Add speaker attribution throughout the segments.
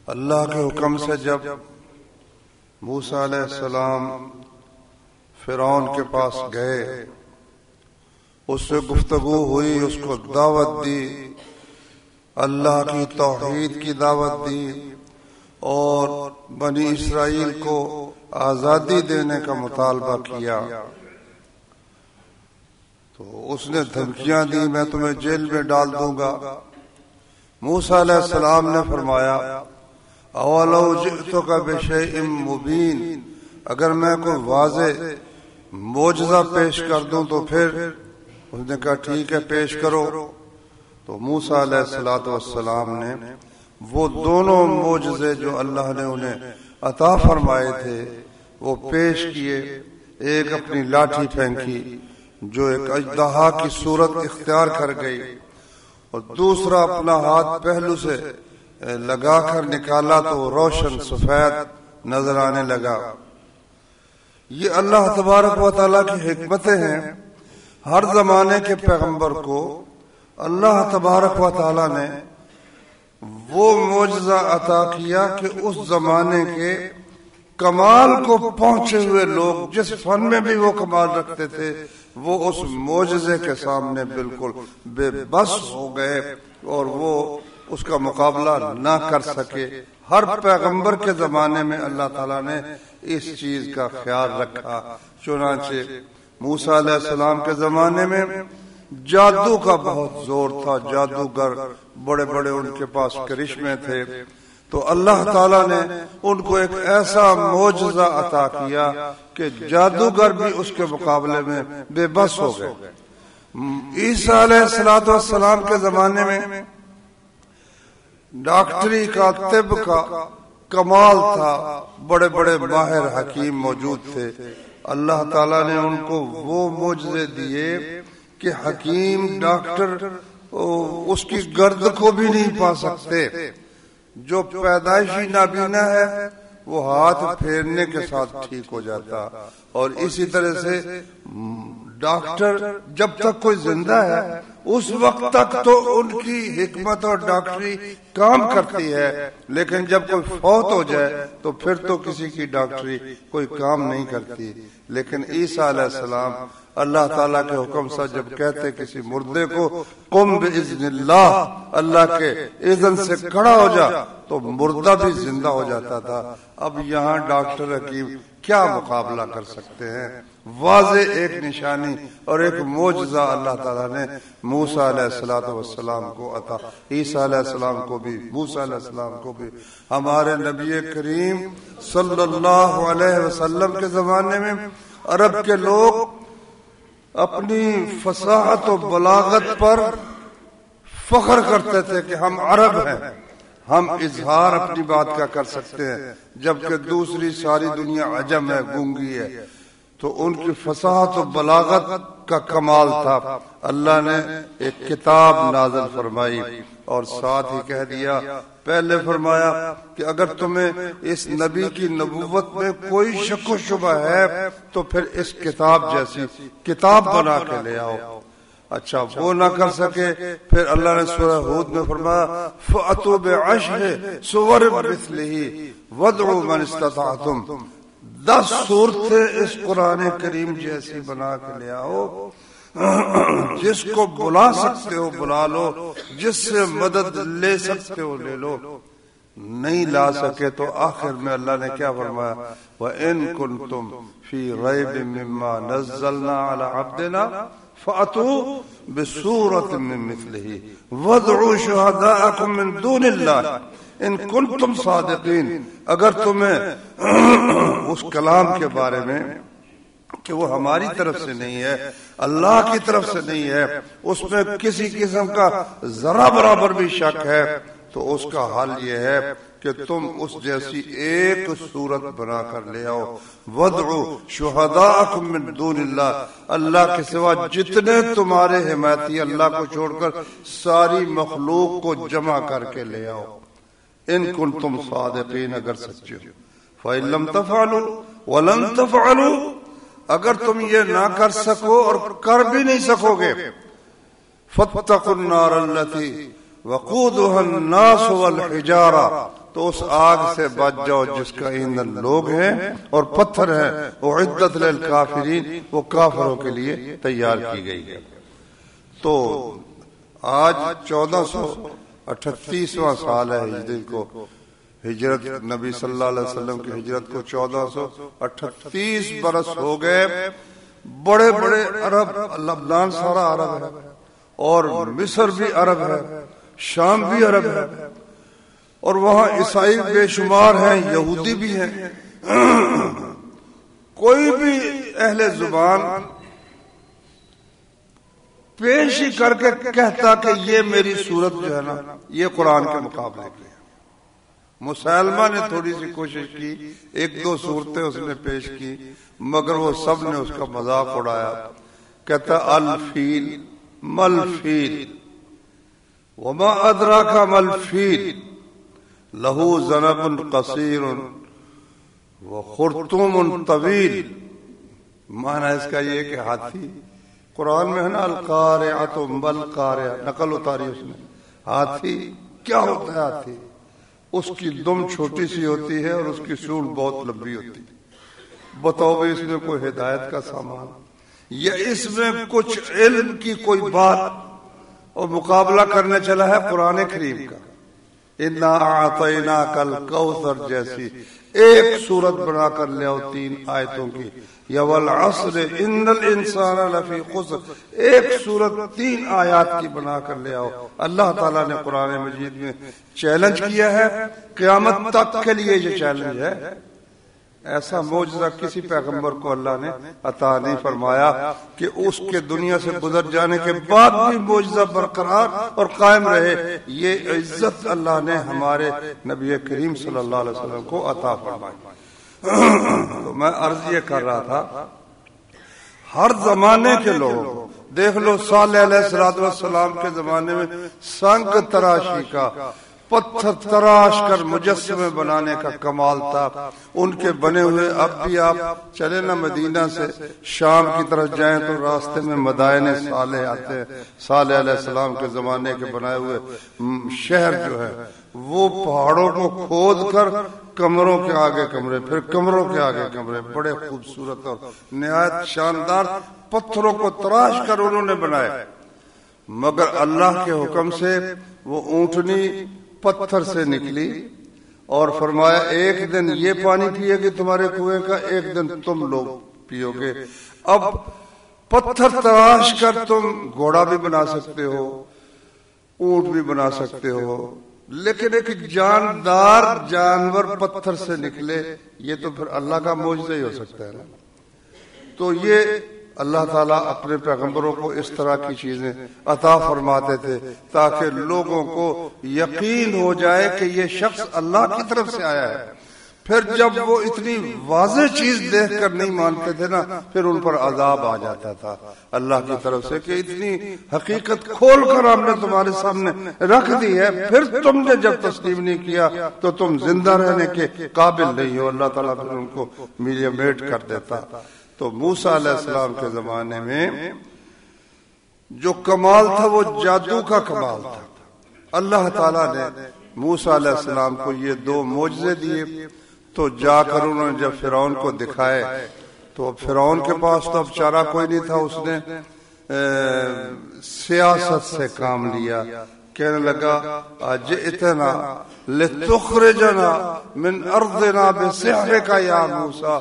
Speaker 1: اللہ کے حکم سے جب موسیٰ علیہ السلام فرعون کے پاس گئے، اس سے گفتگو ہوئی، اس کو دعوت دی، اللہ کی توحید کی دعوت دی اور بنی اسرائیل کو آزادی دینے کا مطالبہ کیا، تو اس نے دھمکیاں دی، میں تمہیں جیل میں ڈال دوں گا۔ موسیٰ علیہ السلام نے فرمایا اولو جئتک بشیء مبین، اگر میں کوئی واضح معجزہ پیش کر دوں تو پھر؟ اس نے کہا ٹھیک ہے پیش کرو۔ تو موسیٰ علیہ السلام نے وہ دونوں معجزے جو اللہ نے انہیں عطا فرمائے تھے وہ پیش کیے۔ ایک اپنی لاٹھی پھینکی جو ایک اژدہا کی صورت اختیار کر گئی، اور دوسرا اپنا ہاتھ پہلو سے لگا کر نکالا تو روشن سفید نظر آنے لگا۔ یہ اللہ تبارک و تعالیٰ کی حکمتیں ہیں۔ ہر زمانے کے پیغمبر کو اللہ تبارک و تعالیٰ نے وہ معجزہ عطا کیا کہ اس زمانے کے کمال کو پہنچے ہوئے لوگ جس فن میں بھی وہ کمال رکھتے تھے وہ اس معجزے کے سامنے بالکل بے بس ہو گئے اور وہ اس کا مقابلہ نہ کر سکے۔ ہر پیغمبر کے زمانے میں اللہ تعالیٰ نے اس چیز کا خیال رکھا۔ چنانچہ موسیٰ علیہ السلام کے زمانے میں جادو کا بہت زور تھا، جادوگر بڑے بڑے ان کے پاس کرشمے تھے، تو اللہ تعالیٰ نے ان کو ایک ایسا معجزہ عطا کیا کہ جادوگر بھی اس کے مقابلے میں بے بس ہو گئے۔ عیسیٰ علیہ السلام کے زمانے میں ڈاکٹری کا، طب کا کمال تھا، بڑے بڑے ماہر حکیم موجود تھے۔ اللہ تعالیٰ نے ان کو وہ معجزے دیے کہ حکیم ڈاکٹر اس کی گرد کو بھی نہیں پا سکتے۔ جو پیدائشی نابینا ہے وہ ہاتھ پھیرنے کے ساتھ ٹھیک ہو جاتا، اور اسی طرح سے ڈاکٹر جب تک کوئی زندہ ہے اس وقت تک تو ان کی حکمت اور ڈاکٹری کام کرتی ہے، لیکن جب کوئی فوت ہو جائے تو پھر تو کسی کی ڈاکٹری کوئی کام نہیں کرتی۔ لیکن عیسیٰ علیہ السلام اللہ تعالیٰ کے حکم سے جب کہتے کسی مردے کو قم باذن اللہ، اللہ کے اذن سے کھڑا ہو جا، تو مردہ بھی زندہ ہو جاتا تھا۔ اب یہاں ڈاکٹر حکیم کیا مقابلہ کر سکتے ہیں؟ واضح ایک نشانی اور ایک معجزہ اللہ تعالیٰ نے موسیٰ علیہ السلام کو عطا، عیسیٰ علیہ السلام کو بھی، موسیٰ علیہ السلام کو بھی۔ ہمارے نبی کریم صلی اللہ علیہ وسلم کے زمانے میں عرب کے لوگ اپنی فصاحت و بلاغت پر فخر کرتے تھے کہ ہم عرب ہیں، ہم اظہار اپنی بات کا کر سکتے ہیں، جبکہ دوسری ساری دنیا عجم ہے، گونگی ہے۔ تو ان کی فصاحت و بلاغت کا کمال تھا۔ اللہ نے ایک کتاب نازل فرمائی اور ساتھ ہی کہہ دیا، پہلے فرمایا کہ اگر تمہیں اس نبی کی نبوت میں کوئی شک و شبہ ہے تو پھر اس کتاب جیسی کتاب بنا کے لے آؤ۔ اچھا وہ نہ کر سکے، پھر اللہ نے سورہ ہود میں فرمایا فَأْتُوا بِعَشْرِ سُوَرٍ مِثْلِهِ وَادْعُوا مَنِ اسْتَطَعْتُمْ، 10 صورتیں اس قرآن کریم جیسی بنا کے لے آؤ، جس کو بلا سکتے ہو بلا لو، جس سے مدد لے سکتے ہو لے لو۔ نہیں لا سکے تو آخر میں اللہ نے کیا فرمایا، وَإِن كُنتُمْ فِي رَيْبٍ مِّمَّا نَزَّلْنَا عَلَىٰ عَبْدِنَا فَأْتُوا بِسُورَةٍ مِّن مِّثْلِهِ وَادْعُوا شُهَدَاءَكُم مِّن دُونِ اللَّهِ ان کنتم صادقین۔ اگر تمہیں اس کلام کے بارے میں کہ وہ ہماری طرف سے نہیں ہے، اللہ کی طرف سے نہیں ہے، اس میں کسی قسم کا ذرا برابر بھی شک ہے، تو اس کا حل یہ ہے کہ تم اس جیسی ایک صورت بنا کر لے آؤ۔ وَادْعُوا شُهَدَاءَكُم مِّن دُونِ اللَّهِ، اللہ کے سوا جتنے تمہارے حمایتی اللہ کو چھوڑ کر ساری مخلوق کو جمع کر کے لے آؤ، ان کنتم صادقین، اگر سچے ہو۔ فَإِن لَّمْ تَفْعَلُوا وَلَن تَفْعَلُوا، اگر تم یہ نہ کر سکو اور کر بھی نہیں سکو گے، فَاتَّقُوا النَّارَ الَّتِي وَقُودُهَا النَّاسُ وَالْحِجَارَةُ، تو اس آگ سے بچ جاؤ جس کا ایندھن لوگ ہیں اور پتھر ہیں، اعدت للکافرین، وہ کافروں کے لیے تیار کی گئی ہے۔ تو آج 1438واں سال ہے ہجری کو، ہجرت نبی صلی اللہ علیہ وسلم کی ہجرت کو 1438 برس ہو گئے۔ بڑے بڑے عرب، لبنان سارا عرب ہے، اور مصر بھی عرب ہے، شام بھی عرب ہے، اور وہاں عیسائی بے شمار ہیں، یہودی بھی ہیں۔ کوئی بھی اہل زبان پیش ہی کر کے کہتا کہ یہ میری صورت جو ہے نا یہ قرآن کے مقابلے کی ہے۔ مسلمہ نے تھوڑی سی کوشش کی، ایک دو صورتیں اس نے پیش کی، مگر وہ سب نے اس کا مذاق اڑایا۔ کہتا الفیل مل فیل وما ادراک مل فیل لہو ذنب قصیر وخرطوم طویل۔ معنی اس کا یہ کہ ہاتھی، قرآن میں ہے نا القارعۃ مل قارعہ، نقل اتاری اس نے۔ ہاتھی کیا ہوتا ہے؟ ہاتھی اس کی دم چھوٹی سی ہوتی ہے اور اس کی سونڈ بہت لمبی ہوتی ہے۔ بتاؤ اس میں کوئی ہدایت کا سامان یا اس میں کچھ علم کی کوئی بات، اور مقابلہ کرنے چلا ہے قرآن کریم کا۔ انا اعطیناک الکوثر جیسی ایک صورت بنا کر لے آؤ 3 آیتوں کی، یا والعصر ان الانسان لفی خسر، ایک صورت 3 آیات کی بنا کر لے آؤ۔ اللہ تعالیٰ نے قرآن مجید میں چیلنج کیا ہے، قیامت تک کے لیے یہ چیلنج ہے۔ ایسا معجزہ کسی پیغمبر کو اللہ نے عطا نہیں فرمایا کہ اس کے دنیا سے گزر جانے کے بعد بھی معجزہ برقرار اور قائم رہے۔ یہ عزت اللہ نے ہمارے نبی کریم صلی اللہ علیہ وسلم کو عطا فرمائی۔ تو میں عرض یہ کر رہا تھا، ہر زمانے کے لوگ دیکھ لو، صالح علیہ السلام کے زمانے میں سنگ تراشی کا، پتھر تراش کر مجسمے بنانے کا کمال تھا ان کے بنے ہوئے۔ اب بھی آپ چلے نا مدینہ سے شام کی طرف جائیں تو راستے میں مدائن صالح آتے ہیں، صالح علیہ السلام کے زمانے کے بنائے ہوئے شہر جو ہے، وہ پہاڑوں کو کھود کر کمروں کے آگے کمرے، پھر کمروں کے آگے کمرے، بڑے خوبصورت اور نہایت شاندار پتھروں کو تراش کر انہوں نے بنائے۔ مگر اللہ کے حکم سے وہ اونٹنی پتھر سے نکلی اور فرمایا ایک دن یہ پانی پیے گی تمہارے کنویں کا، ایک دن تم لوگ پیو گے۔ اب پتھر تراش کر تم گھوڑا بھی بنا سکتے ہو، اونٹ بھی بنا سکتے ہو، لیکن ایک جاندار جانور پتھر سے نکلے، یہ تو پھر اللہ کا معجزہ ہی ہو سکتا ہے نا۔ تو یہ اللہ تعالیٰ اپنے پیغمبروں کو اس طرح کی چیزیں عطا فرماتے تھے تاکہ لوگوں کو یقین ہو جائے کہ یہ شخص اللہ کی طرف سے آیا ہے۔ پھر جب وہ اتنی واضح چیز دیکھ کر نہیں مانتے تھے نا، پھر ان پر عذاب آ جاتا تھا اللہ کی طرف سے کہ اتنی حقیقت کھول کر ہم نے تمہارے سامنے رکھ دی ہے، پھر تم نے جب تسلیم نہیں کیا تو تم زندہ رہنے کے قابل نہیں ہو۔ اللہ تعالیٰ پھر ان کو میٹ کر دیتا۔ تو موسیٰ علیہ السلام کے زمانے میں جو کمال تھا وہ جادو کا کمال تھا۔ اللہ تعالیٰ نے موسیٰ علیہ السلام کو یہ 2 معجزے دیے، تو جا کر انہوں نے جب فرعون کو دکھائے تو فرعون کے پاس تو اب چارہ کوئی نہیں تھا، اس نے سیاست سے کام لیا، کہنے لگا اجئتنا لتخرجنا من ارضنا بسحرک یا موسیٰ۔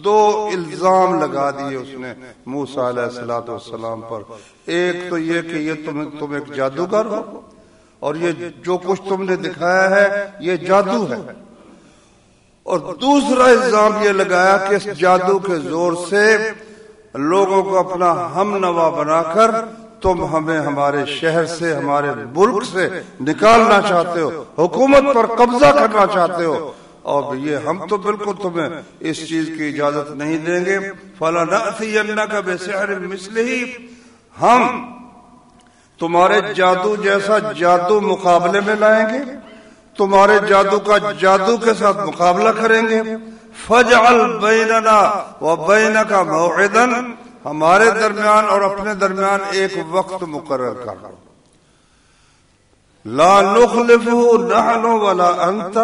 Speaker 1: 2 الزام لگا دیے اس نے موسیٰ علیہ السلام پر۔ ایک تو یہ کہ یہ تم ایک جادوگر ہو، اور یہ جو کچھ تم نے دکھایا ہے یہ جادو ہے، اور دوسرا الزام یہ لگایا کہ اس جادو کے زور سے لوگوں کو اپنا ہم نوا بنا کر تم ہمیں ہمارے شہر سے، ہمارے ملک سے نکالنا چاہتے ہو، حکومت پر قبضہ کرنا چاہتے ہو، اور یہ ہم تو بالکل تمہیں اس چیز کی اجازت نہیں دیں گے۔ فَلَنَأْتِيَنَّكَ بِسِحْرٍ مِثْلِهِ، ہم تمہارے جادو جیسا جادو مقابلے میں لائیں گے، تمہارے جادو کا جادو کے ساتھ مقابلہ کریں گے۔ فَاجْعَلْ بَيْنَنَا وَبَيْنَكَ مَوْعِدًا، ہمارے درمیان اور اپنے درمیان ایک وقت مقرر کر۔ لا نخلفہ نحن ولا انت،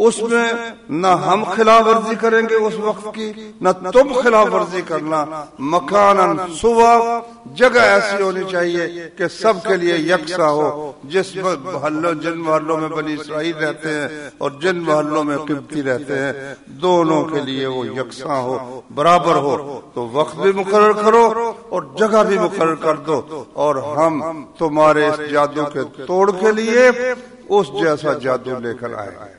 Speaker 1: اس میں نہ ہم خلاف ورزی کریں گے اس وقت کی، نہ تم خلاف ورزی کرنا، مکانن سوا، جگہ ایسی ہونی چاہیے کہ سب کے لیے یکساں ہو، جن محلوں میں بنی اسرائیل رہتے ہیں اور جن محلوں میں قبطی رہتے ہیں دونوں کے لیے وہ یکساں ہو، برابر ہو، تو وقت بھی مقرر کرو اور جگہ بھی مقرر کر دو، اور ہم تمہارے اس جادو کے توڑ کے لیے اس جیسا جادو لے کر آئے۔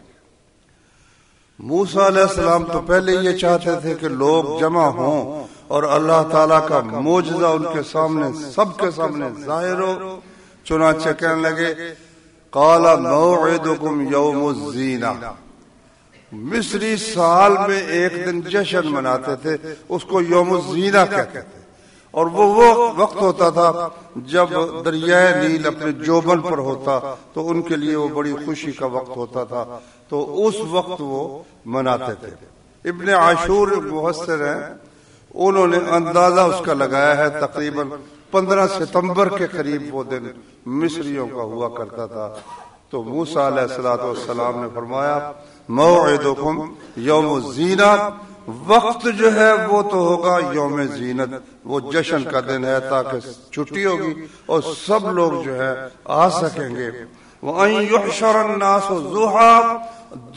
Speaker 1: موسیٰ علیہ السلام تو پہلے یہ چاہتے تھے کہ لوگ جمع ہوں اور اللہ تعالیٰ کا معجزہ ان کے سامنے، سب کے سامنے ظاہر ہو، چنانچہ کہنے لگے قال موعدکم یوم الزینہ۔ مصری سال میں ایک دن جشن مناتے تھے، اس کو یوم الزینہ کہتے تھے، اور وہ وقت ہوتا تھا جب دریائے نیل اپنے جوبن پر ہوتا تو ان کے لیے وہ بڑی خوشی کا وقت ہوتا تھا، تو اس وقت وہ مناتے تھے۔ ابن عاشور مفسر ہیں، انہوں نے اندازہ اس کا لگایا ہے تقریباً 15 ستمبر کے قریب وہ دن مصریوں کا ہوا کرتا تھا۔ تو موسیٰ علیہ السلام نے فرمایا موعدکم یوم الزینہ، وقت جو ہے وہ تو ہوگا یوم زینت، وہ جشن کا دن ہے تاکہ چھٹی ہوگی اور سب لوگ جو ہے آ سکیں گے۔ وَأَن يُحْشَرَ النَّاسُ ضُحًى،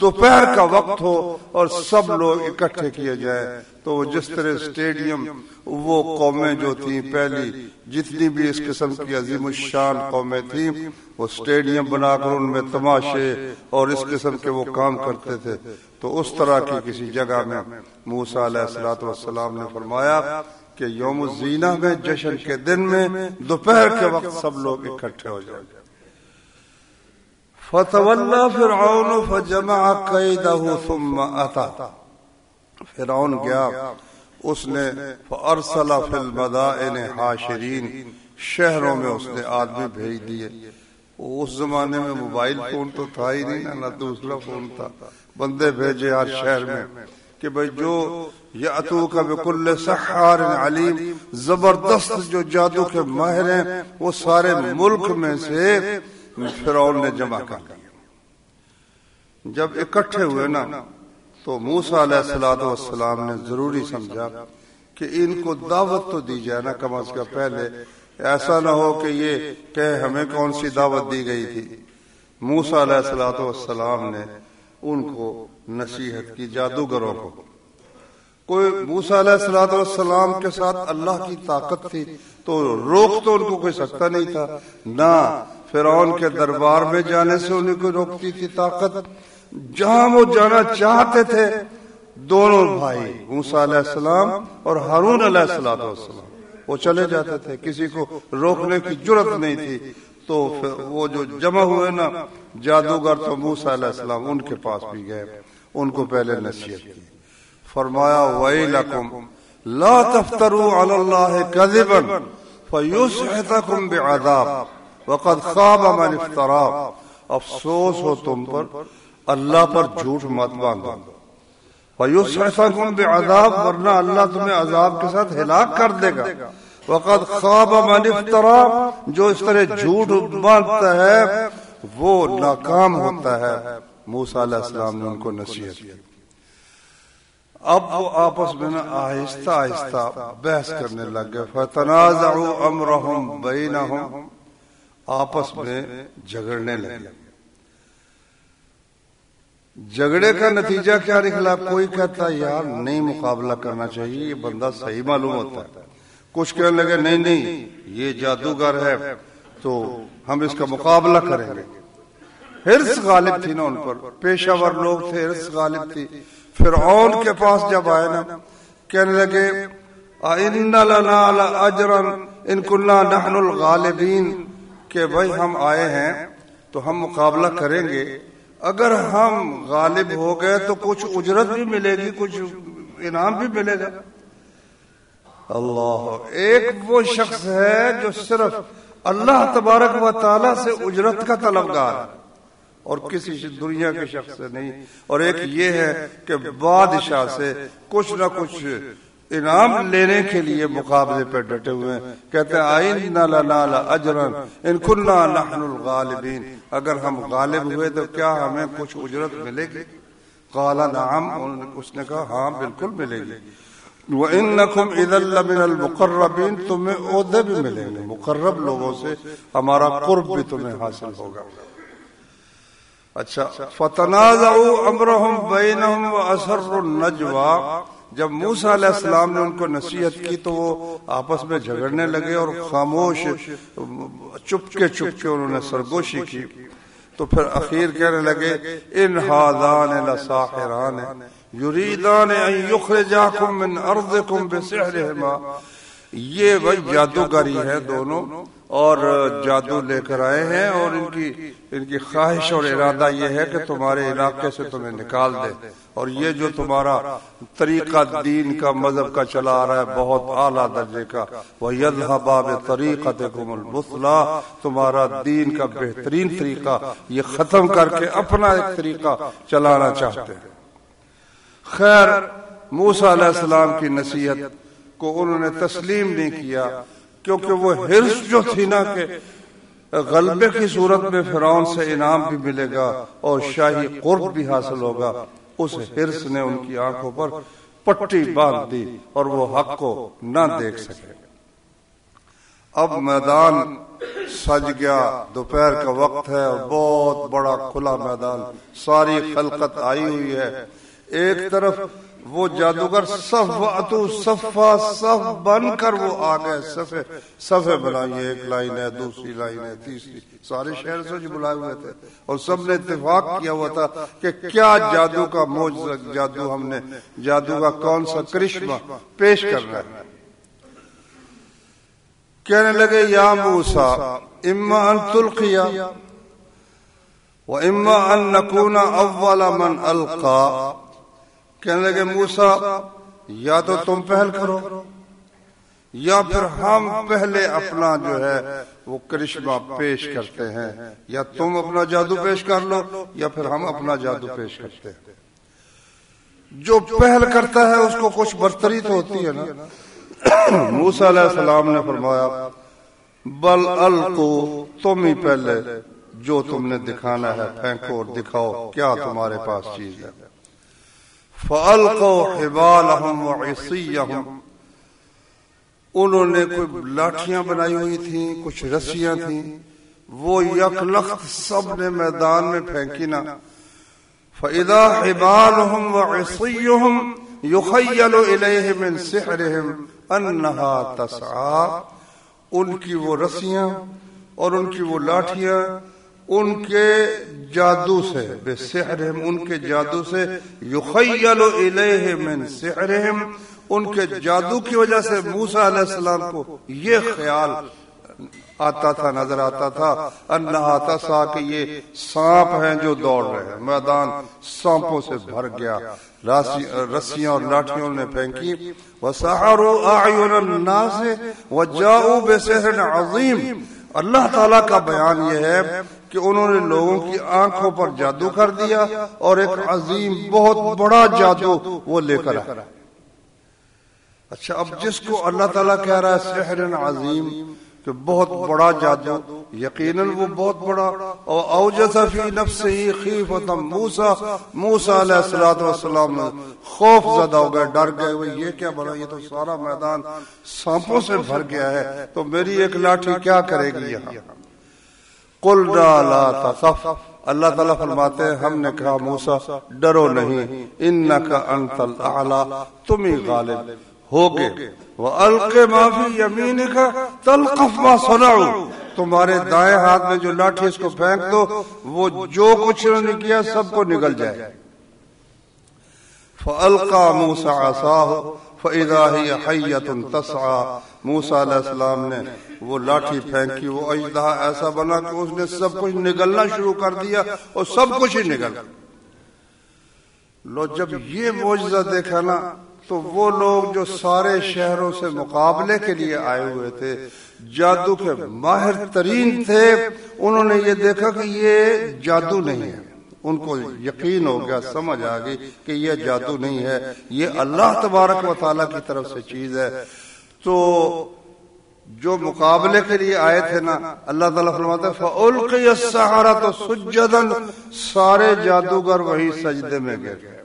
Speaker 1: دوپہر کا وقت ہو اور سب لوگ اکٹھے کیے جائیں۔ تو وہ جس طرح اسٹیڈیم، وہ قومیں جو تھیں پہلی جتنی بھی اس قسم کی عظیم الشان قومیں تھیں، وہ اسٹیڈیم بنا کر ان میں تماشے اور اس قسم کے وہ کام کرتے تھے۔ تو اس طرح کی کسی جگہ میں موسیٰ علیہ السلام نے فرمایا کہ یوم الزینہ میں، جشن کے دن میں، دوپہر کے وقت سب لوگ اکٹھے ہو جائیں۔ فَتَوَلَّى فِرْعَوْنُ فَجَمَعَ كَيْدَهُ ثُمَّ أَتَى، فرعون گیا، اس نے فَأَرْسَلَ فِي الْمَدَائِنِ حَاشِرِينَ، شہروں میں اس نے آدمی بھیج دیے۔ اس زمانے میں موبائل فون تو تھا ہی نہیں، نہ دوسرا فون تھا، بندے بھیجے ہر شہر میں کہ بھئی جو یأتوک بکل سحار علیم، زبردست جو جادو کے ماہر ہیں وہ سارے ملک میں سے فرعون نے جمع کر لیا۔ جب اکٹھے ہوئے نا تو موسیٰ علیہ السلام نے ضروری سمجھا کہ ان کو دعوت تو دی جائے نا کم از کم، پہلے ایسا نہ ہو کہ یہ کہ ہمیں کون سی دعوت دی گئی تھی۔ موسیٰ علیہ السلام نے ان کو نصیحت کی، جادوگروں کو۔ کوئی موسیٰ علیہ السلام کے ساتھ اللہ کی طاقت تھی تو روک تو ان کو کوئی سکتا نہیں تھا، نہ فرعون کے دربار میں جانے سے انہیں کوئی روکتی تھی طاقت۔ جہاں وہ جانا چاہتے تھے دونوں بھائی موسیٰ علیہ السلام اور ہارون علیہ السلام وہ چلے جاتے تھے، کسی کو روکنے کی جرت نہیں تھی۔ تو وہ جو جمع ہوئے نا جادوگر، تو موسیٰ علیہ السلام ان کے پاس بھی گئے، ان کو پہلے نصیحت کی، فرمایا وَيْلَكُمْ لَا تَفْتَرُوا عَلَى اللَّهِ كَذِبًا فَيُسْحِتَكُمْ بِعَذَابٍ وَقَدْ خَابَ مَنِ افْتَرَىٰ، افسوس ہو تم پر، اللہ پر جھوٹ مت باندھو، فَيُسْحِتَكُمْ بِعَذَابٍ، ورنہ اللہ تمہیں عذاب کے ساتھ ہلاک کر دے گا۔ وَقَدْ خَابَ مَنِ افْتَرَىٰ، جو اس طرح جھوٹ باندھتا ہے وہ ناکام ہوتا ہے۔ موسیٰ علیہ السلام نے ان کو نصیحت کی۔ اب وہ آپس میں آہستہ آہستہ بحث کرنے لگ گئے، فَتَنَازَعُوا أَمْرَهُمْ بَيْنَهُمْ، آپس میں جھگڑنے لگے۔ جھگڑے کا نتیجہ کیا نکلا؟ کوئی کہتا یار نہیں مقابلہ کرنا چاہیے، یہ بندہ صحیح معلوم ہوتا ہے۔ کچھ کہنے لگے نہیں یہ جادوگر ہے تو ہم اس کا مقابلہ کریں گے۔ حرص غالب تھی نا ان پر، پیشہ ور لوگ تھے، حرص غالب تھی۔ فرعون کے پاس جب آئے نا کہنے لگے اِنَّ لَنَا لَأَجْرًا إِن كُنَّا نَحْنُ الْغَالِبِينَ، کہ بھائی ہم آئے ہیں تو ہم مقابلہ کریں گے، اگر ہم غالب ہو گئے تو کچھ اجرت بھی ملے گی، کچھ انعام بھی ملے گا۔ اللہ، ایک وہ شخص ہے جو صرف اللہ تبارک و تعالی سے اجرت کا طلبگار ہے اور کسی دنیا کے شخص سے نہیں، اور ایک یہ ہے کہ بادشاہ سے کچھ نہ کچھ انعام لینے کے لیے مقابلے پہ ڈٹے ہوئے ہیں. کہتے ہیں ائنَّ لَنَا لَأَجْرًا إِن كُنَّا نَحْنُ الْغَالِبِينَ، اگر ہم غالب ہوئے تو کیا ہمیں کچھ اجرت ملے گی؟ قال نعم، اس نے کہا ہاں بالکل ملے گی. وَإِنَّكُمْ إِذًا لَّمِنَ الْمُقَرَّبِينَ، تمہیں عہدے بھی ملیں گے، مقرب لوگوں سے ہمارا قرب بھی تمہیں حاصل ہوگا. اچھا، فَتَنَازَعُوا أَمْرَهُمْ بَيْنَهُمْ وَأَسَرُّوا النَّجْوَىٰ، جب موسیٰ علیہ السلام نے ان کو نصیحت کی تو وہ آپس میں جھگڑنے لگے اور خاموش چپکے انہوں نے سرگوشی کی. تو پھر اخیر کہنے لگے ان هذان لساحران یریدان ان یخرجاکم من ارضکم بسحرہما، یہ وہی جادوگری ہے دونوں، اور جادو لے کر آئے ہیں، اور ان کی خواہش اور ارادہ یہ ہے کہ تمہارے علاقے سے تمہیں نکال دے، اور یہ جو تمہارا طریقہ دین کا مذہب کا چلا آ رہا ہے بہت اعلیٰ درجے کا، وَيَذْهَبَا بِطَرِيقَتِكُمُ الْمُثْلَىٰ، تمہارا دین کا بہترین طریقہ یہ ختم کر کے اپنا ایک طریقہ چلانا چاہتے ہیں. خیر، موسیٰ علیہ السلام کی نصیحت کو انہوں نے تسلیم نہیں کیا، کیونکہ وہ حرص جو تھی نا کہ غلبے کی صورت میں فرعون سے انعام بھی ملے گا اور شاہی قرب بھی حاصل ہوگا، اس حرص نے ان کی آنکھوں پر پٹی باندھ دی اور وہ حق کو نہ دیکھ سکے. اب میدان سج گیا، دوپہر کا وقت ہے اور بہت بڑا کھلا میدان، ساری خلقت آئی ہوئی ہے. ایک طرف وہ جادوگر صف بن کر وہ آ گئے، صفے بنائیے، ایک لائن ہے، دوسری لائن ہے، تیسری، سارے شہر سے جو بلائے ہوئے تھے، اور سب نے اتفاق کیا ہوا تھا کہ کیا جادو کا معجزہ، جادو ہم نے جادو کا کون سا کرشمہ پیش کرنا ہے. کہنے لگے یا موسیٰ اما ان تلقی و اما ان نکون اول من القا، کہنے لگے موسیٰ یا تو تم پہل کرو یا پھر ہم پہلے اپنا جو ہے وہ کرشمہ پیش کرتے ہیں، یا تم اپنا جادو پیش کر لو یا پھر ہم اپنا جادو پیش کرتے ہیں. جو پہل کرتا ہے اس کو کچھ برتری تو ہوتی ہے نا. موسیٰ علیہ السلام نے فرمایا بل القو، تم ہی پہلے جو تم نے دکھانا ہے پھینکو اور دکھاؤ کیا تمہارے پاس چیز ہے. فَأَلْقَوْا حِبَالَهُمْ وَعِصِيَّهُمْ، انہوں نے کوئی لاٹھیاں بنائی ہوئی تھیں، کچھ رسیاں تھیں، وہ یک لخت سب نے میدان میں پھینکی نا. فَإِذَا حِبَالُهُمْ وَعِصِيُّهُمْ يُخَيَّلُ إِلَيْهِ مِنْ سِحْرِهِمْ أَنَّهَا تَسْعَىٰ، ان کی وہ رسیاں اور ان کی وہ لاٹھیاں ان کے جادو سے، بے سحرہم، ان کے جادو سے، یخیل الیہ من سحرہم، ان کے جادو کی وجہ سے موسیٰ علیہ السلام کو یہ خیال آتا تھا، نظر آتا تھا، انہا تسعیٰ، کہ یہ سانپ ہیں جو دوڑ رہے ہیں. میدان سانپوں سے بھر گیا، رسیاں اور لاٹھیوں نے پھینکی. وَسَحَرُوا أَعْيُنَ النَّاسِ وَجَاءُوا بِسِحْرٍ عَظِيمٍ، اللہ تعالیٰ کا بیان یہ ہے کہ انہوں نے لوگوں کی آنکھوں پر جادو کر دیا اور ایک عظیم بہت بڑا جادو وہ لے کر آیا. اچھا، اب جس کو اللہ تعالیٰ کہہ رہا ہے سحر عظیم، کہ بہت بڑا جادو، یقیناً وہ بہت بڑا. اور اوجس فی نفسہ خیفۃ موسیٰ علیہ السلام خوف زدہ ہو گئے، ڈر گئے، وہ یہ کیا بنا، یہ تو سارا میدان سانپوں سے بھر گیا ہے، تو میری ایک لاٹھی کیا کرے گی یہاں. قلنا لا تخف، اللہ تعالیٰ فرماتے ہیں ہم نے کہا موسیٰ ڈرو نہیں، انک انت الاعلی، تم ہی غالب ہوگے. وَأَلْقِ مَا فِي يَمِينِكَ تَلْقَفْ مَا صَنَعُوا، تمہارے دائیں ہاتھ میں جو لاٹھی اس کو پھینک دو، وہ جو کچھ انہوں نے کیا سب کو نگل جائے. فَأَلْقَى مُوسَىٰ عَصَاهُ فَإِذَا هِيَ حَيَّةٌ تَسْعَىٰ، موسیٰ علیہ السلام نے وہ لاٹھی پھینکی، وہ اژدہا ایسا بنا کہ اس نے سب کچھ نگلنا شروع کر دیا اور سب کچھ ہی نگل. لو جب یہ معجزہ دیکھا نا تو وہ لوگ جو سارے شہروں سے مقابلے کے لیے آئے ہوئے تھے، جادو کے ماہر ترین تھے، انہوں نے یہ دیکھا کہ یہ جادو نہیں ہے، ان کو یقین ہو گیا، سمجھ آ گئی کہ یہ جادو نہیں ہے، یہ اللہ تبارک و تعالیٰ کی طرف سے چیز ہے۔ تو جو مقابلے کے لیے آئے تھے نا، اللہ تعالیٰ فرماتا ہے فَأُلْقِيَ السَّحَرَةُ سُجَّدًا، سارے جادوگر وہی سجدے میں گر گئے،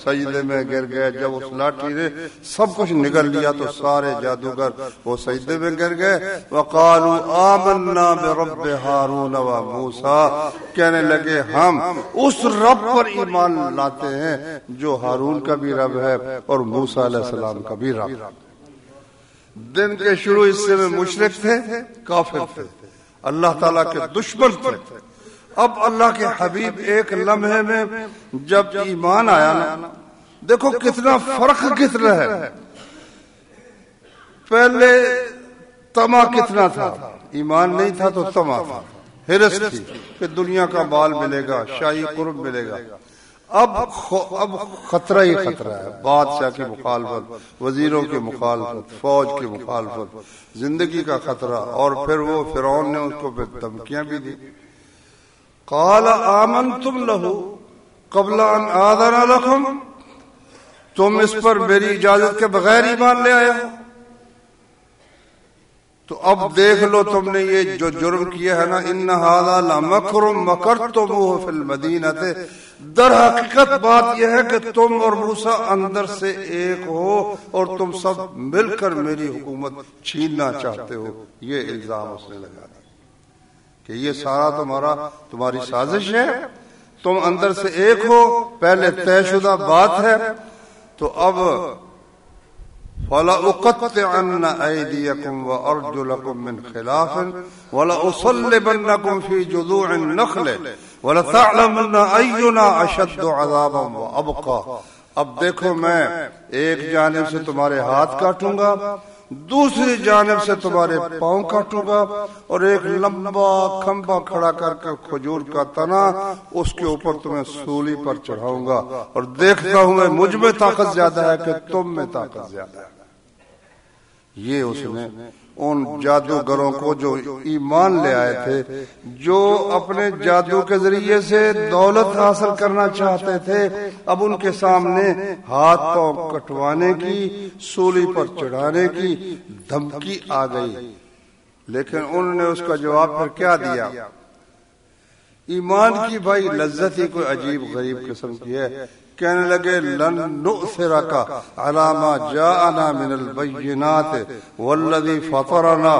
Speaker 1: سجدے میں گر گئے۔ جب اس لاٹھی نے سب کچھ نگل لیا تو سارے جادوگر وہ سجدے میں گر گئے۔ وَقَالُوا آمَنَّا بِرَبِّ هَارُونَ وَمُوسَىٰ، کہنے لگے ہم اس رب پر ایمان لاتے ہیں جو ہارون کا بھی رب ہے اور موسیٰ علیہ السلام کا بھی رب۔ دن کے شروع حصے میں مشرک تھے، کافر تھے، اللہ تعالیٰ کے دشمن تھے۔ اب اللہ کے حبیب ایک لمحے میں جب ایمان آیا نا، دیکھو کتنا فرق کتنا ہے۔ پہلے طمع کتنا تھا، ایمان نہیں تھا تو طمع تھا، ہرس تھی کہ دنیا کا مال ملے گا، شاہی قرب ملے گا۔ اب خطرہ ہی خطرہ ہے، بادشاہ کی مخالفت، وزیروں کی مخالفت، فوج کی مخالفت، زندگی کا خطرہ، اور پھر وہ فرعون نے اس کو پھر دھمکیاں بھی دی۔ قال آمنتم لہ قبل ان آذن لکم، تم اس پر میری اجازت کے بغیر ایمان لے آئے ہو۔ تو اب دیکھ لو تم نے یہ جو جرم کیا ہے نا، ان ھذا لمکر مکرتموہ فی المدینہ، در حقیقت بات یہ ہے کہ تم اور موسیٰ اندر سے ایک ہو اور تم سب مل کر میری حکومت چھیننا چاہتے ہو۔ یہ الزام اس نے لگا دیا کہ یہ سارا تمہاری سازش ہے، تم اندر سے ایک ہو، پہلے طے شدہ بات ہے۔ تو اب وَلَأُقَطِّعَنَّ أَيْدِيَكُمْ وَأَرْجُلَكُمْ مِنْ خِلَافٍ وَلَأُصَلِّبَنَّكُمْ فِي جُذُوعِ النَّخْلِ وَلَتَعْلَمُنَّ أَيُّنَا أَشَدُّ عَذَابًا وَأَبْقَىٰ۔ اب دیکھو میں ایک جانب سے تمہارے ہاتھ کاٹوں گا، دوسری جانب سے تمہارے پاؤں کاٹوں گا، اور ایک لمبا کھمبا کھڑا کر کے کھجور کا تنا اس کے اوپر تمہیں سولی پر چڑھاؤں گا، اور دیکھتا ہوں میں مجھ میں طاقت زیادہ ہے کہ تم میں طاقت زیادہ ہے۔ یہ اس نے ان جادوگروں کو جو ایمان لے آئے تھے، جو اپنے جادو کے ذریعے سے دولت حاصل کرنا چاہتے تھے، اب ان کے سامنے ہاتھ پاؤں کٹوانے کی، سولی پر چڑھانے کی دھمکی آ گئی، لیکن انہوں نے اس کا جواب پھر کیا دیا؟ ایمان کی بھائی لذت ہی کوئی عجیب غریب قسم کی ہے۔ کہنے لگے لن نؤثرک علی ما جاءنا من البینات والذی فطرنا،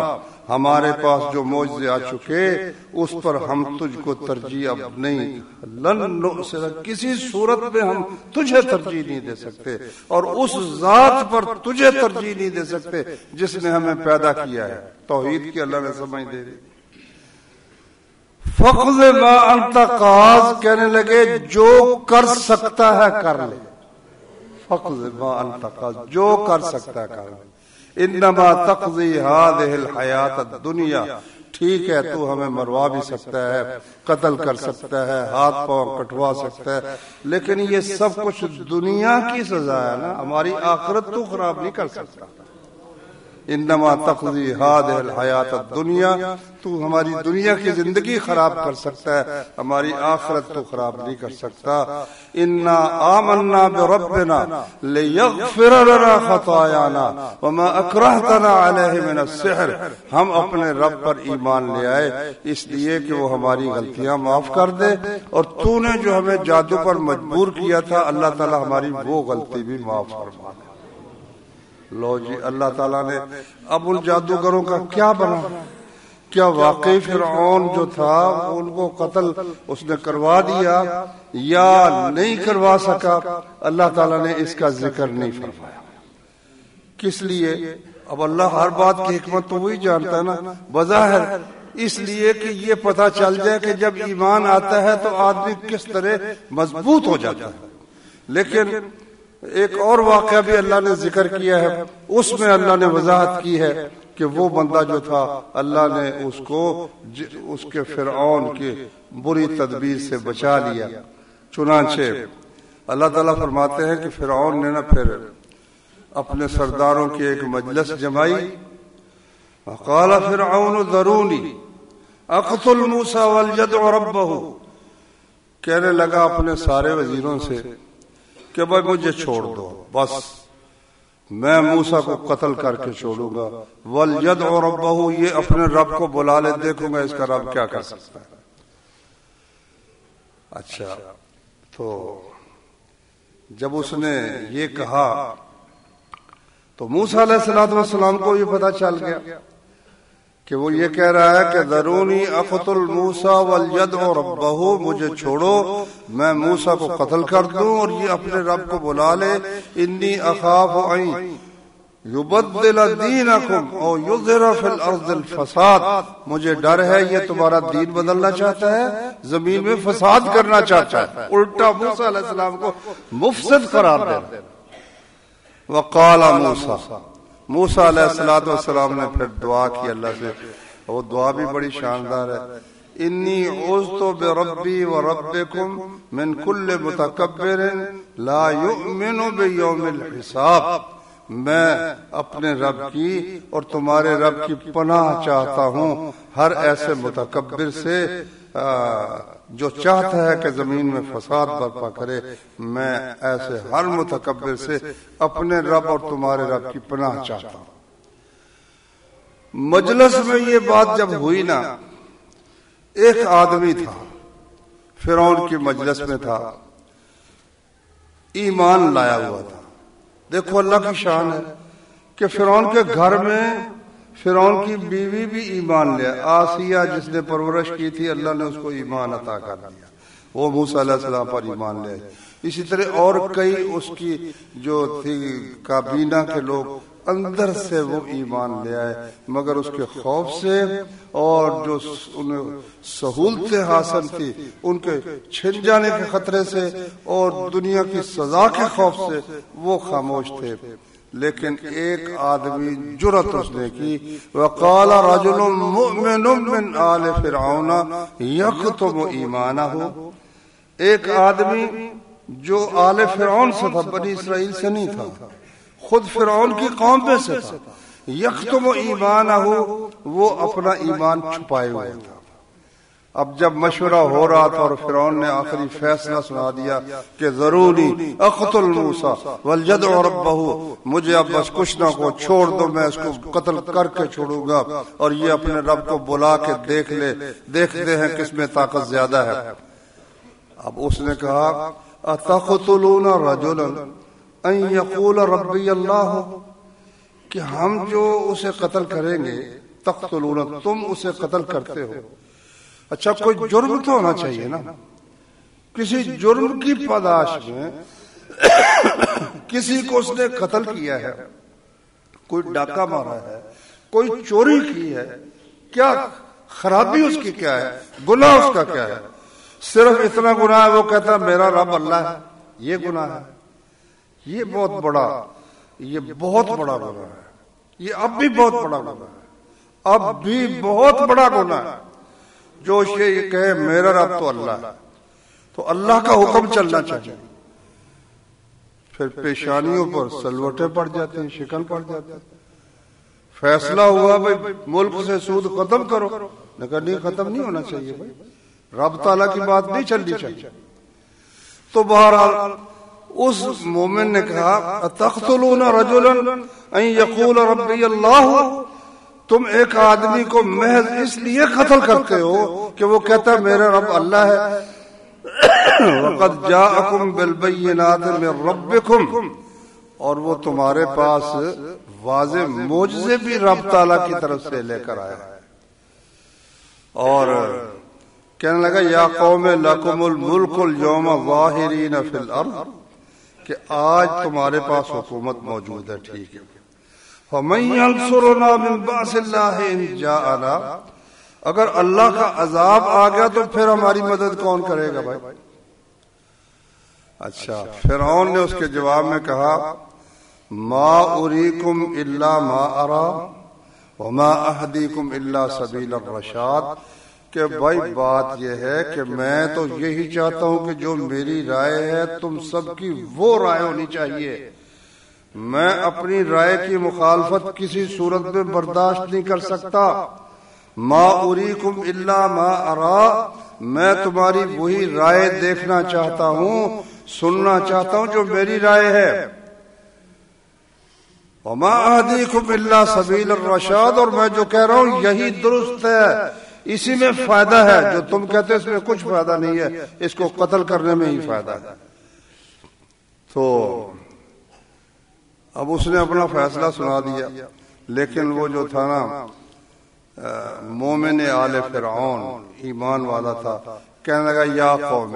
Speaker 1: ہمارے پاس جو معجزے آ چکے اس پر ہم تجھ کو ترجیح اب نہیں، لن نؤثرک، کسی صورت میں ہم تجھے ترجیح نہیں دے سکتے، اور اس ذات پر تجھے ترجیح نہیں دے سکتے جس نے ہمیں پیدا کیا ہے۔ توحید کی اللہ نے سمجھ دے دی۔ فَقْضِ مَا أَنْتَ قَاضٍ، کہنے لگے جو کر سکتا ہے کر لے، فَقْضِ مَا أَنْتَ قَاضٍ، جو کر سکتا ہے کر لے، إِنَّمَا تَقْضِي هَذِهِ الْحَيَاةَ الدُّنْيَا، ٹھیک ہے تو ہمیں مروا بھی سکتا ہے، قتل کر سکتا ہے، ہاتھ پاؤں کٹوا سکتا ہے، لیکن یہ سب کچھ دنیا کی سزا ہے نا، ہماری آخرت تو خراب نہیں کر سکتا۔ انما تقضی هذه الحیات الدنیا، تو ہماری دنیا کی زندگی خراب کر سکتا ہے، ہماری آخرت تو خراب نہیں کر سکتا۔ انا آمنا بربنا لیغفر لنا خطایانا وما اکرہتنا علیہ من السحر، ہم اپنے رب پر ایمان لے آئے اس لیے کہ وہ ہماری غلطیاں معاف کر دے، اور تو نے جو ہمیں جادو پر مجبور کیا تھا اللہ تعالی ہماری وہ غلطی بھی معاف فرما دے۔ لو جی، اللہ تعالیٰ نے اب ان جادوگروں کا کیا بنا؟ کیا واقعی فرعون جو تھا ان کو قتل اس نے کروا دیا یا نہیں کروا سکا؟ اللہ تعالیٰ نے اس کا ذکر نہیں فرمایا۔ کس لیے؟ اب اللہ ہر بات کی حکمت تو وہی جانتا ہے نا، بظاہر اس لیے کہ یہ پتہ چل جائے کہ جب ایمان آتا ہے تو آدمی کس طرح مضبوط ہو جاتا ہے۔ لیکن ایک اور واقعہ بھی اللہ نے ذکر کیا ہے، اس میں اللہ نے وضاحت کی ہے کہ وہ بندہ جو تھا اللہ نے اس کو اس کے فرعون کی بری تدبیر سے بچا لیا۔ چنانچہ اللہ تعالیٰ فرماتے ہیں کہ فرعون نے نہ پھر اپنے سرداروں کی ایک مجلس جمائی، وقال فرعون ذرونی اقتل موسیٰ ولیدع ربہ، کہنے لگا اپنے سارے وزیروں سے کہ بھائی مجھے چھوڑ دو، بس میں موسیٰ کو قتل کر کے چھوڑوں گا، وَلْيَدْعُ رَبَّهُ، یہ اپنے رب کو بلا لے، دیکھوں گا اس کا رب کیا کر سکتا ہے۔ اچھا، تو جب اس نے یہ کہا تو موسیٰ علیہ السلام کو یہ پتہ چل گیا کہ وہ یہ کہہ رہا ہے کہ ذرونی اقتل موسیٰ وَلْيَدْعُ رَبَّهُ، مجھے چھوڑو، میں موسیٰ کو قتل کر دوں اور یہ اپنے رب کو بلا لے، انی اخاف ان یبدل دینکم او یظہر فی الارض الفساد، مجھے ڈر ہے یہ تمہارا دین بدلنا چاہتا ہے، زمین میں فساد کرنا چاہتا ہے، الٹا موسیٰ علیہ السلام کو مفسد قرار دے رہا ہے۔ وقال موسیٰ علیہ السلام نے پھر دعا کی اللہ سے، وہ دعا بھی بڑی شاندار ہے، انی عوذت بربی وربکم من کل متکبر لا یؤمن بیوم الحساب، میں اپنے رب کی اور تمہارے رب کی پناہ چاہتا ہوں ہر ایسے متکبر سے جو چاہتا ہے کہ زمین میں فساد برپا کرے، میں ایسے ہر متکبر سے اپنے رب اور تمہارے رب کی پناہ چاہتا ہوں۔ مجلس میں یہ بات جب ہوئی نا، ایک آدمی تھا فرعون کی مجلس میں تھا، ایمان لایا ہوا تھا۔ دیکھو اللہ کی شان ہے کہ فرعون کے گھر میں فرعون کی بیوی بھی ایمان لیا، آسیہ جس نے پرورش کی تھی، اللہ نے اس کو ایمان عطا کر دیا، وہ موسیٰ علیہ السلام پر ایمان لے۔ اسی طرح اور کئی اس کی جو تھی کابینہ کے لوگ اندر سے وہ ایمان لے آئے، مگر اس کے خوف سے اور جو انہیں سہولتیں حاصل تھی ان کے چھن جانے کے خطرے سے اور دنیا کی سزا کے خوف سے وہ خاموش تھے۔ لیکن ایک آدمی جرأت اس نے کی، وقال رجل مؤمن من آل فرعون یکتم ایمانہ، ایک آدمی جو آل فرعون سے تھا، بنی اسرائیل سے نہیں تھا، خود فرعون کی قوم میں سے تھا، یکتم ایمانہ، وہ اپنا ایمان چھپائے ہوئے تھا۔ اب جب مشورہ ہو رہا تھا اور فرعون نے آخری فیصلہ سنا دیا کہ ضروری اقتل موسیٰ وَلْيَدْعُ رَبَّهُ، مجھے اب بس کچھ نہ کو چھوڑ دو، میں اس کو قتل کر کے چھوڑوں گا اور یہ اپنے رب کو بلا کے دیکھ لے، دیکھتے ہیں کس میں طاقت زیادہ ہے۔ اب اس نے کہا اتقتلون رجلا ان یقول ربی اللہ، کہ ہم جو اسے قتل کریں گے، تقتلون، تم اسے قتل کرتے ہو، اچھا کوئی جرم تو ہونا چاہیے نا، کسی جرم کی پاداش میں کسی کو اس نے قتل کیا ہے، کوئی ڈاکہ مارا ہے، کوئی چوری کی ہے، کیا خرابی اس کی کیا ہے، گناہ اس کا کیا ہے؟ صرف اتنا گناہ ہے وہ کہتا ہے میرا رب اللہ ہے، یہ گناہ ہے، یہ بہت بڑا گناہ ہے، یہ اب بھی بہت بڑا گناہ ہے، اب بھی بہت بڑا گناہ ہے۔ جو یہ کہے میرا رب تو اللہ ہے، تو اللہ کا حکم چلنا چاہیے، پھر پیشانیوں پر سلوٹے پڑ جاتے ہیں، شکن پڑ جاتے ہیں۔ فیصلہ ہوا بھائی ملک سے سود ختم کرو، لیکن نہیں، ختم نہیں ہونا چاہیے بھائی، رب تعالیٰ کی بات نہیں چلنی چاہیے۔ تو بہرحال اس مومن نے کہا اتقتلون رجلا ان یقول ربی اللہ، تم ایک آدمی کو محض اس لیے قتل کرتے ہو کہ وہ کہتا ہے میرا رب اللہ ہے، وقد جاءکم بالبینات من ربکم، اور وہ تمہارے پاس واضح معجزے بھی رب تعالیٰ کی طرف سے لے کر آیا ہے، اور کہنے لگا یا قوم لکم الملک اليوم ظاہرین فی الارض، کہ آج تمہارے پاس حکومت موجود ہے، ٹھیک ہے، فَمَن يَنصُرُنَا مِن بَأْسِ اللَّهِ إِن جَاءَنَا، اگر اللہ کا عذاب آ گیا تو پھر ہماری مدد کون کرے گا بھائی؟ اچھا، فرعون نے اس کے جواب میں کہا ما اریکم الا ما ارا وما اہدیکم الا سبیل الرشاد، کہ بھائی بات یہ ہے کہ میں تو یہی چاہتا ہوں کہ جو میری رائے ہے تم سب کی وہ رائے ہونی چاہیے، میں اپنی رائے کی مخالفت کسی صورت میں برداشت نہیں کر سکتا۔ ما اریکم الا ما ارا میں تمہاری وہی رائے دیکھنا چاہتا ہوں، سننا چاہتا ہوں جو میری رائے ہے۔ وما اهدیکم الا سبیل الرشاد، اور میں جو کہہ رہا ہوں یہی درست ہے، اسی میں فائدہ ہے، جو تم کہتے اس میں کچھ فائدہ نہیں ہے، اس کو قتل کرنے میں ہی فائدہ ہے۔ تو اب اس نے اپنا فیصلہ سنا دیا، لیکن وہ جو تھا نا مومن آل فرعون، ایمان والا تھا، کہنے لگا یا قوم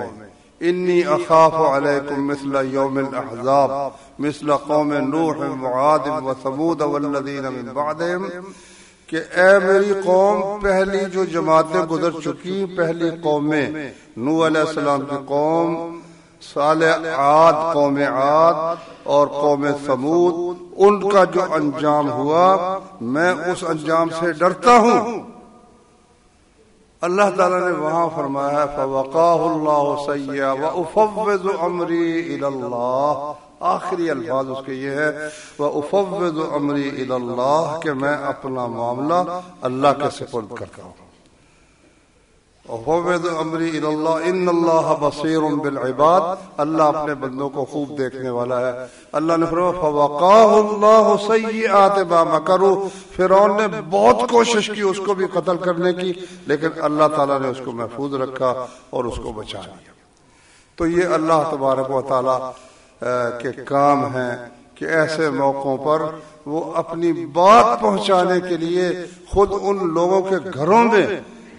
Speaker 1: انی اخاف علیکم مثل یوم الاحزاب مثل قوم نوح وعاد وثمود والذین من بعدہم، کہ اے میری قوم، پہلی جو جماعتیں گزر چکی، پہلی قومیں، نوح علیہ السلام کی قوم، صالح عاد قوم عاد اور قوم ثمود، ان کا جو انجام ہوا میں اس انجام سے ڈرتا ہوں۔ اللہ تعالیٰ نے وہاں فرمایا فَوَقَاهُ اللَّهُ سَيِّئَ وَأُفَوِّضُ أَمْرِي إِلَى اللَّهِ، آخری الفاظ اس کے یہ ہے وَأُفَوِّضُ أَمْرِي إِلَى اللَّهِ، کہ میں اپنا معاملہ اللہ کے سپرد کرتا ہوں۔ وَأُفَوِّضُ أَمْرِي إِلَى اللَّهِ إِنَّ اللَّهَ بَصِيرٌ بِالْعِبَادِ، اللہ اپنے بندوں کو خوب دیکھنے والا ہے۔ اللہ نے فرمایا فَوَقَاهُ اللَّهُ سَيِّئَاتِ مَا مَكَرُوا، فرعون نے بہت کوشش کی اس کو بھی قتل کرنے کی، لیکن اللہ تعالیٰ نے اس کو محفوظ رکھا اور اس کو بچا لیا۔ تو یہ اللہ تبارک و تعالیٰ کے کام ہیں کہ ایسے موقعوں پر وہ اپنی بات پہنچانے کے لیے خود ان لوگوں کے گھروں میں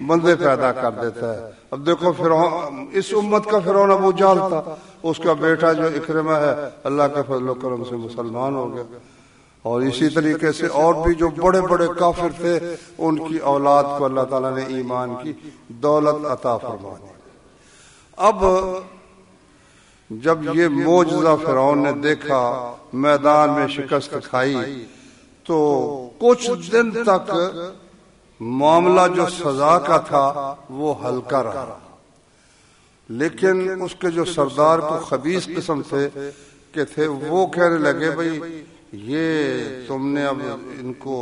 Speaker 1: بندے پیدا کر دیتا ہے۔ اب دیکھو فرعون، اس امت کا فرعون ابو جہل تھا، اس کا بیٹا جو اکرمہ ہے اللہ کے فضل و کرم سے مسلمان ہو گیا، اور اسی طریقے سے اور بھی جو بڑے بڑے کافر تھے ان کی اولاد کو اللہ تعالیٰ نے ایمان کی دولت عطا فرما دی۔ اب جب یہ معجزہ فرعون نے دیکھا، میدان میں شکست کھائی، تو کچھ دن تک معاملہ جو سزا کا تھا وہ ہلکا رہا، لیکن اس کے جو سردار کو خبیث قسم تھے وہ کہنے لگے بھئی یہ تم نے اب ان کو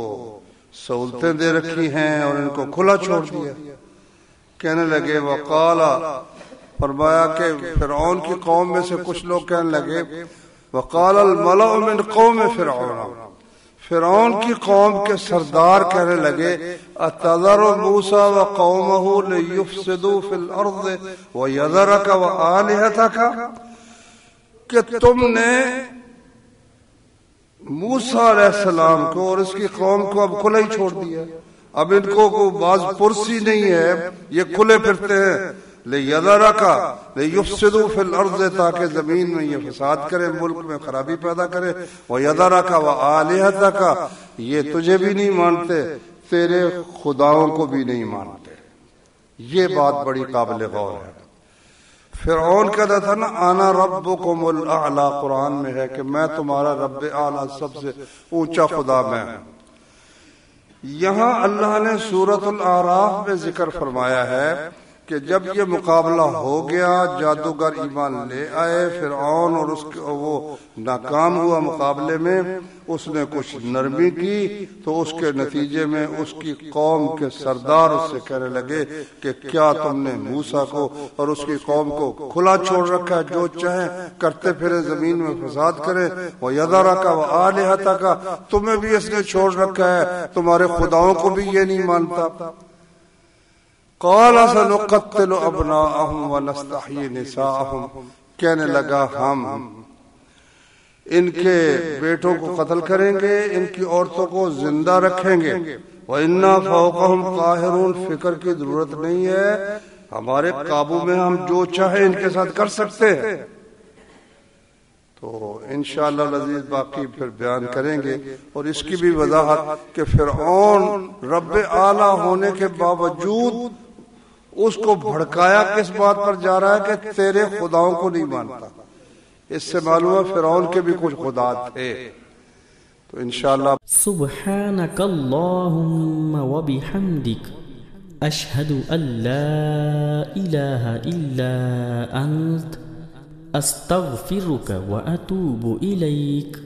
Speaker 1: سہولتیں دے رکھی ہیں اور ان کو کھلا چھوڑ دیا۔ کہنے لگے وقال، فرمایا کہ فرعون کی قوم میں سے کچھ لوگ کہنے لگے وقال الملأ من قوم فرعون، فرعون کی قوم کے سردار کہنے لگے اتذر موسیٰ وقومہ لیفسدوا فی الارض ویذرک وآلہتک، کہ تم نے موسیٰ علیہ السلام کو اور اس کی قوم کو اب کھلا ہی چھوڑ دیا، اب ان کو کوئی باز پرسی نہیں ہے، یہ کھلے پھرتے ہیں، لِيَذَرَكَ لِيُفْسِدُوا فِي الْأَرْضِ، تاکہ زمین میں یہ فساد کرے، ملک میں خرابی پیدا کرے، وَيَذَرَكَ وَآلِهَتَكَ، یہ تجھے بھی نہیں مانتے، تیرے خداؤں کو بھی نہیں مانتے۔ یہ بات بڑی قابل غور ہے۔ فرعون کہتا تھا نا انا ربکم الاعلی، قرآن میں ہے کہ میں تمہارا رب اعلیٰ، سب سے اونچا خدا میں ہوں۔ یہاں اللہ نے سورۃ الاعراف میں ذکر فرمایا ہے کہ جب یہ مقابلہ ہو گیا، جادوگر ایمان لے آئے، فرعون اور اس وہ ناکام ہوا مقابلے میں، اس نے کچھ نرمی کی، تو اس کے نتیجے میں اس کی قوم کے سردار اس سے کہنے لگے کہ کیا تم نے موسیٰ کو اور اس کی قوم کو کھلا چھوڑ رکھا ہے، جو چاہیں کرتے پھرے، زمین میں فساد کرے، وَيَذَرَكَ وَآلِهَتَكَ، تمہیں بھی اس نے چھوڑ رکھا ہے، تمہارے خداؤں کو بھی یہ نہیں مانتا۔ قَالَ سَنُقَتِّلُ أَبْنَاءَهُمْ وَنَسْتَحْيِي نِسَاءَهُمْ، کہنے لگا ہم ان کے بیٹوں کو قتل کریں گے، ان کی عورتوں کو زندہ رکھیں گے، وَإِنَّا فَوْقَهُمْ قَاهِرُونَ، فکر کی ضرورت نہیں ہے، ہمارے قابو میں، ہم جو چاہیں ان کے ساتھ کر سکتے ہیں۔ تو انشاءاللہ العزیز باقی پھر بیان کریں گے، اور اس کی بھی وضاحت کہ فرعون رب اعلیٰ ہونے کے باوجود اس کو بھڑکایا کس بات پر جا رہا ہے کہ تیرے خداؤں کو نہیں مانتا۔ اس سے معلوم ہے فرعون کے بھی کچھ خدا تھے۔ تو انشاءاللہ
Speaker 2: سبحانک اللہم وبحمدک، اشہد ان لا الہ الا انت، استغفرک واتوب الیک۔